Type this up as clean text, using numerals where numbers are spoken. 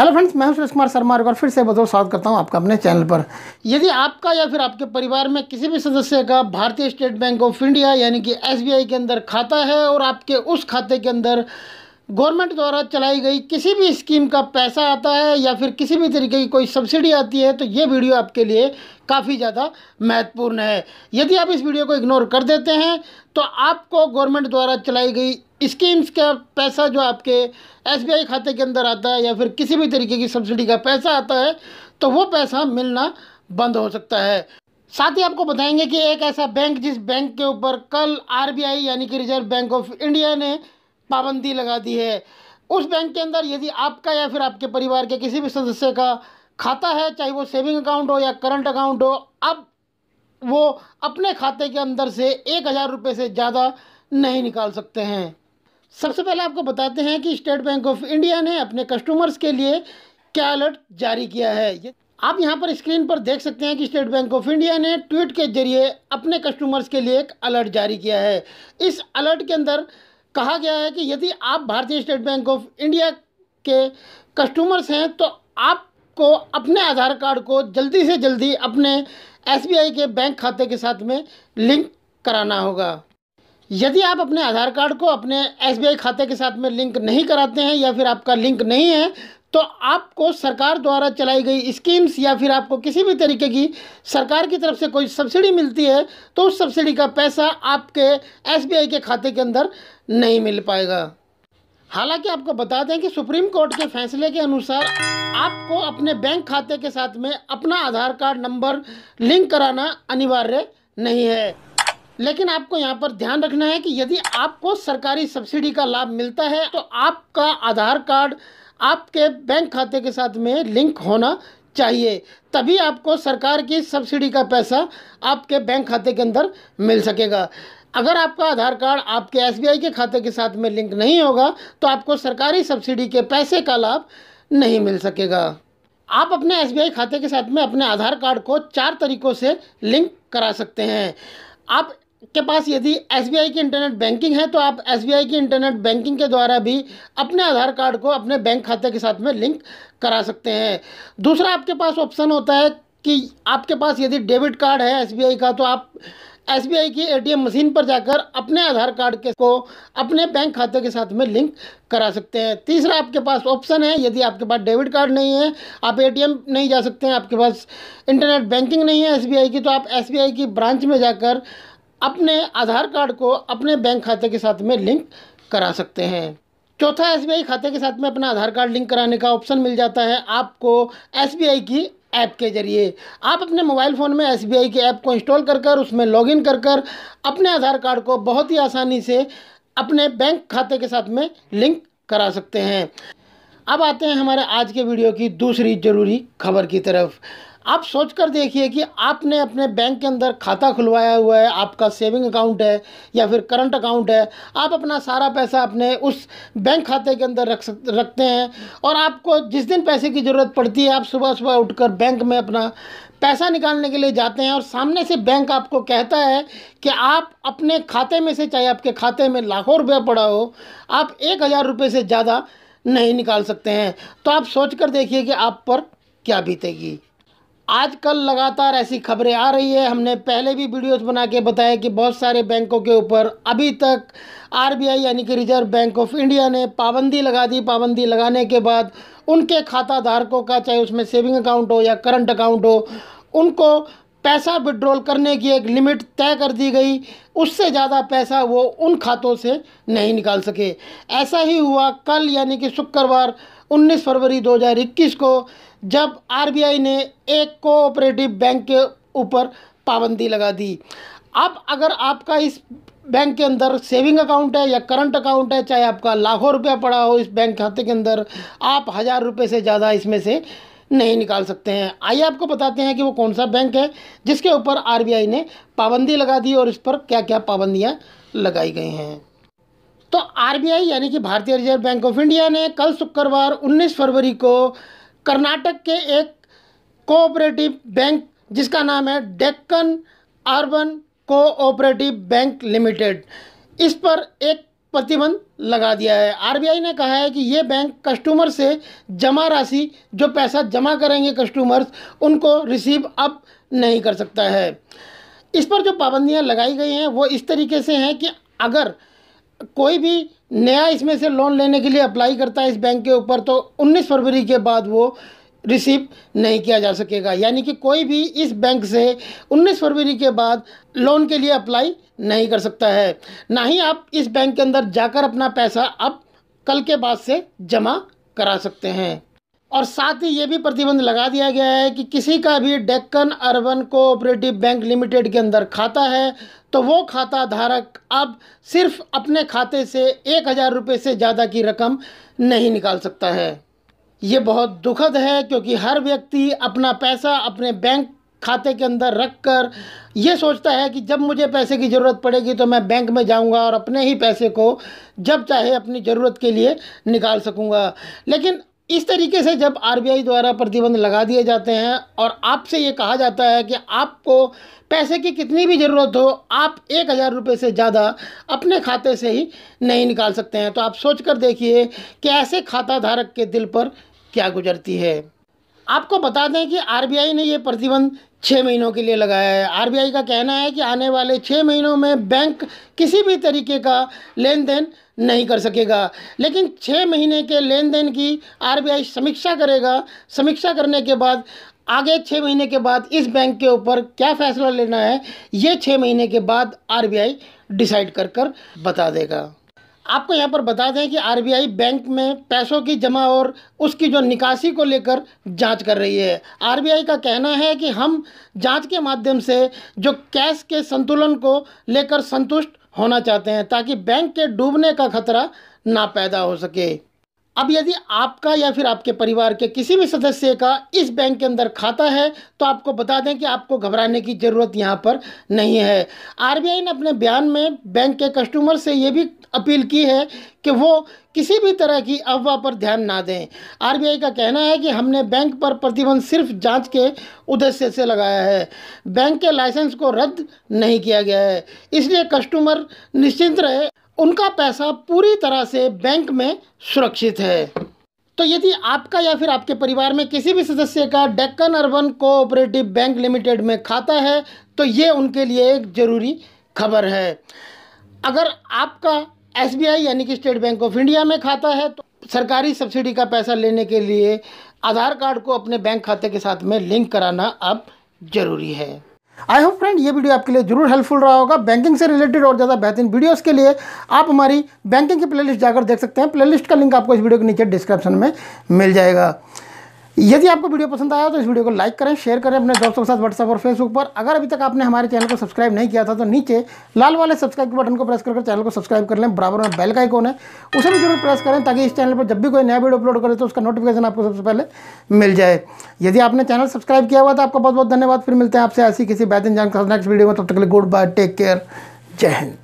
Hello friends, मैं हूं सुरेश कुमार शर्मा और फिर से बहुत स्वागत करता हूं आपका अपने चैनल पर। यदि आपका या फिर आपके परिवार में किसी भी सदस्य का भारतीय स्टेट बैंक ऑफ इंडिया यानी कि एसबीआई के अंदर खाता है और आपके उस खाते के अंदर गवर्नमेंट द्वारा चलाई गई किसी भी स्कीम का पैसा आता है या फिर किसी भी तरीके की कोई सब्सिडी आती है, तो ये वीडियो आपके लिए काफ़ी ज़्यादा महत्वपूर्ण है। यदि आप इस वीडियो को इग्नोर कर देते हैं तो आपको गवर्नमेंट द्वारा चलाई गई स्कीम्स का पैसा जो आपके एसबीआई खाते के अंदर आता है या फिर किसी भी तरीके की सब्सिडी का पैसा आता है, तो वो पैसा मिलना बंद हो सकता है। साथ ही आपको बताएंगे कि एक ऐसा बैंक जिस बैंक के ऊपर कल आरबीआई यानी कि रिजर्व बैंक ऑफ इंडिया ने पाबंदी लगा दी है, उस बैंक के अंदर यदि आपका या फिर आपके परिवार के किसी भी सदस्य का खाता है, चाहे वो सेविंग अकाउंट हो या करंट अकाउंट हो, अब वो अपने खाते के अंदर से 1,000 रुपये से ज़्यादा नहीं निकाल सकते हैं। सबसे पहले आपको बताते हैं कि स्टेट बैंक ऑफ इंडिया ने अपने कस्टमर्स के लिए क्या अलर्ट जारी किया है। आप यहां पर स्क्रीन पर देख सकते हैं कि स्टेट बैंक ऑफ इंडिया ने ट्वीट के जरिए अपने कस्टमर्स के लिए एक अलर्ट जारी किया है। इस अलर्ट के अंदर कहा गया है कि यदि आप भारतीय स्टेट बैंक ऑफ इंडिया के कस्टमर्स हैं तो आपको अपने आधार कार्ड को जल्दी से जल्दी अपने एसबीआई के बैंक खाते के साथ में लिंक कराना होगा। यदि आप अपने आधार कार्ड को अपने एसबीआई खाते के साथ में लिंक नहीं कराते हैं या फिर आपका लिंक नहीं है, तो आपको सरकार द्वारा चलाई गई स्कीम्स या फिर आपको किसी भी तरीके की सरकार की तरफ से कोई सब्सिडी मिलती है तो उस सब्सिडी का पैसा आपके एसबीआई के खाते के अंदर नहीं मिल पाएगा। हालांकि आपको बता दें कि सुप्रीम कोर्ट के फैसले के अनुसार आपको अपने बैंक खाते के साथ में अपना आधार कार्ड नंबर लिंक कराना अनिवार्य नहीं है, लेकिन आपको यहाँ पर ध्यान रखना है कि यदि आपको सरकारी सब्सिडी का लाभ मिलता है तो आपका आधार कार्ड आपके बैंक खाते के साथ में लिंक होना चाहिए, तभी आपको सरकार की सब्सिडी का पैसा आपके बैंक खाते के अंदर मिल सकेगा। अगर आपका आधार कार्ड आपके एसबीआई के खाते के साथ में लिंक नहीं होगा तो आपको सरकारी सब्सिडी के पैसे का लाभ नहीं मिल सकेगा। आप अपने एसबीआई खाते के साथ में अपने आधार कार्ड को 4 तरीक़ों से लिंक करा सकते हैं। आप के पास यदि एसबीआई की इंटरनेट बैंकिंग है तो आप एसबीआई की इंटरनेट बैंकिंग के द्वारा भी अपने आधार कार्ड को अपने बैंक खाते के साथ में लिंक करा सकते हैं। दूसरा आपके पास ऑप्शन होता है कि आपके पास यदि डेबिट कार्ड है एसबीआई का तो आप एसबीआई की एटीएम मशीन पर जाकर अपने आधार कार्ड के को अपने बैंक खाते के साथ में लिंक करा सकते हैं। तीसरा आपके पास ऑप्शन है, यदि आपके पास डेबिट कार्ड नहीं है, आप एटीएम नहीं जा सकते हैं, आपके पास इंटरनेट बैंकिंग नहीं है एसबीआई की, तो आप एसबीआई की ब्रांच में जाकर अपने आधार कार्ड को अपने बैंक खाते के साथ में लिंक करा सकते हैं। चौथा, एसबीआई खाते के साथ में अपना आधार कार्ड लिंक कराने का ऑप्शन मिल जाता है आपको एसबीआई की ऐप के ज़रिए। आप अपने मोबाइल फ़ोन में एसबीआई की ऐप को इंस्टॉल कर उसमें लॉगिन कर अपने आधार कार्ड को बहुत ही आसानी से अपने बैंक खाते के साथ में लिंक करा सकते हैं। अब आते हैं हमारे आज के वीडियो की दूसरी ज़रूरी खबर की तरफ। आप सोचकर देखिए कि आपने अपने बैंक के अंदर खाता खुलवाया हुआ है, आपका सेविंग अकाउंट है या फिर करंट अकाउंट है, आप अपना सारा पैसा अपने उस बैंक खाते के अंदर रखते हैं और आपको जिस दिन पैसे की ज़रूरत पड़ती है आप सुबह सुबह उठकर बैंक में अपना पैसा निकालने के लिए जाते हैं और सामने से बैंक आपको कहता है कि आप अपने खाते में से, चाहे आपके खाते में लाखों रुपया पड़ा हो, आप 1,000 रुपये से ज़्यादा नहीं निकाल सकते हैं। तो आप सोच कर देखिए कि आप पर क्या बीतेगी। आजकल लगातार ऐसी खबरें आ रही है, हमने पहले भी वीडियोस बना के बताया कि बहुत सारे बैंकों के ऊपर अभी तक आरबीआई यानी कि रिजर्व बैंक ऑफ इंडिया ने पाबंदी लगा दी। पाबंदी लगाने के बाद उनके खाता धारकों का, चाहे उसमें सेविंग अकाउंट हो या करंट अकाउंट हो, उनको पैसा विड्रॉल करने की एक लिमिट तय कर दी गई, उससे ज़्यादा पैसा वो उन खातों से नहीं निकाल सके। ऐसा ही हुआ कल यानी कि शुक्रवार 19 फरवरी 2021 को, जब आरबीआई ने एक कोऑपरेटिव बैंक के ऊपर पाबंदी लगा दी। अब अगर आपका इस बैंक के अंदर सेविंग अकाउंट है या करंट अकाउंट है, चाहे आपका लाखों रुपया पड़ा हो इस बैंक खाते के अंदर, आप 1,000 रुपये से ज़्यादा इसमें से नहीं निकाल सकते हैं। आइए आपको बताते हैं कि वो कौन सा बैंक है जिसके ऊपर आरबीआई ने पाबंदी लगा दी और इस पर क्या क्या पाबंदियां लगाई गई हैं। तो आरबीआई यानी कि भारतीय रिजर्व बैंक ऑफ इंडिया ने कल शुक्रवार 19 फरवरी को कर्नाटक के एक कोऑपरेटिव बैंक जिसका नाम है Deccan urban cooperative bank limited, इस पर एक प्रतिबंध लगा दिया है। आरबीआई ने कहा है कि ये बैंक कस्टमर से जमा राशि, जो पैसा जमा करेंगे कस्टमर्स, उनको रिसीव अब नहीं कर सकता है। इस पर जो पाबंदियां लगाई गई हैं वो इस तरीके से हैं कि अगर कोई भी नया इसमें से लोन लेने के लिए अप्लाई करता है इस बैंक के ऊपर, तो 19 फरवरी के बाद वो रिसीव नहीं किया जा सकेगा। यानी कि कोई भी इस बैंक से 19 फरवरी के बाद लोन के लिए अप्लाई नहीं कर सकता है। ना ही आप इस बैंक के अंदर जाकर अपना पैसा अब कल के बाद से जमा करा सकते हैं। और साथ ही ये भी प्रतिबंध लगा दिया गया है कि किसी का भी Deccan urban cooperative bank limited के अंदर खाता है तो वो खाता धारक अब सिर्फ अपने खाते से 1000 रुपये से ज़्यादा की रकम नहीं निकाल सकता है। ये बहुत दुखद है, क्योंकि हर व्यक्ति अपना पैसा अपने बैंक खाते के अंदर रख कर ये सोचता है कि जब मुझे पैसे की ज़रूरत पड़ेगी तो मैं बैंक में जाऊंगा और अपने ही पैसे को जब चाहे अपनी ज़रूरत के लिए निकाल सकूंगा। लेकिन इस तरीके से जब आरबीआई द्वारा प्रतिबंध लगा दिए जाते हैं और आपसे ये कहा जाता है कि आपको पैसे की कितनी भी ज़रूरत हो, आप 1000 रुपये से ज़्यादा अपने खाते से ही नहीं निकाल सकते हैं, तो आप सोच कर देखिए कि ऐसे खाता धारक के दिल पर क्या गुजरती है। आपको बता दें कि आरबीआई ने ये प्रतिबंध 6 महीनों के लिए लगाया है। आरबीआई का कहना है कि आने वाले 6 महीनों में बैंक किसी भी तरीके का लेन देन नहीं कर सकेगा, लेकिन 6 महीने के लेन देन की आरबीआई समीक्षा करेगा। समीक्षा करने के बाद आगे 6 महीने के बाद इस बैंक के ऊपर क्या फ़ैसला लेना है, ये 6 महीने के बाद आरबीआई डिसाइड कर बता देगा। आपको यहाँ पर बता दें कि आरबीआई बैंक में पैसों की जमा और उसकी जो निकासी को लेकर जांच कर रही है। आरबीआई का कहना है कि हम जांच के माध्यम से जो कैश के संतुलन को लेकर संतुष्ट होना चाहते हैं, ताकि बैंक के डूबने का खतरा ना पैदा हो सके। अब यदि आपका या फिर आपके परिवार के किसी भी सदस्य का इस बैंक के अंदर खाता है तो आपको बता दें कि आपको घबराने की ज़रूरत यहाँ पर नहीं है। आरबीआई ने अपने बयान में बैंक के कस्टमर से ये भी अपील की है कि वो किसी भी तरह की अफवाह पर ध्यान ना दें। आरबीआई का कहना है कि हमने बैंक पर प्रतिबंध सिर्फ जांच के उद्देश्य से लगाया है, बैंक के लाइसेंस को रद्द नहीं किया गया है, इसलिए कस्टमर निश्चिंत रहे, उनका पैसा पूरी तरह से बैंक में सुरक्षित है। तो यदि आपका या फिर आपके परिवार में किसी भी सदस्य का Deccan urban cooperative bank limited में खाता है तो ये उनके लिए एक ज़रूरी खबर है। अगर आपका एसबीआई यानी कि स्टेट बैंक ऑफ इंडिया में खाता है तो सरकारी सब्सिडी का पैसा लेने के लिए आधार कार्ड को अपने बैंक खाते के साथ में लिंक कराना अब ज़रूरी है। आई होप फ्रेंड ये वीडियो आपके लिए जरूर हेल्पफुल रहा होगा। बैंकिंग से रिलेटेड और ज़्यादा बेहतरीन वीडियोस के लिए आप हमारी बैंकिंग की प्लेलिस्ट जाकर देख सकते हैं। प्लेलिस्ट का लिंक आपको इस वीडियो के नीचे डिस्क्रिप्शन में मिल जाएगा। यदि आपको वीडियो पसंद आया तो इस वीडियो को लाइक करें, शेयर करें अपने दोस्तों के साथ व्हाट्सएप और फेसबुक पर। अगर अभी तक आपने हमारे चैनल को सब्सक्राइब नहीं किया था तो नीचे लाल वाले सब्सक्राइब के बटन को प्रेस करके चैनल को सब्सक्राइब कर लें। बराबर में बेल का आइकॉन है, उसे भी जरूर प्रेस करें ताकि इस चैनल पर जब भी कोई नया वीडियो अपलोड करें तो उसका नोटिफिकेशन आपको सबसे पहले मिल जाए। यदि आपने चैनल सब्सक्राइब किया हुआ तो आपका बहुत बहुत धन्यवाद। फिर मिलते हैं आपसे ऐसी किसी बेहतरीन जानकारी नेक्स्ट वीडियो में। तब तक के लिए गुड बाय, टेक केयर, जय हिंद।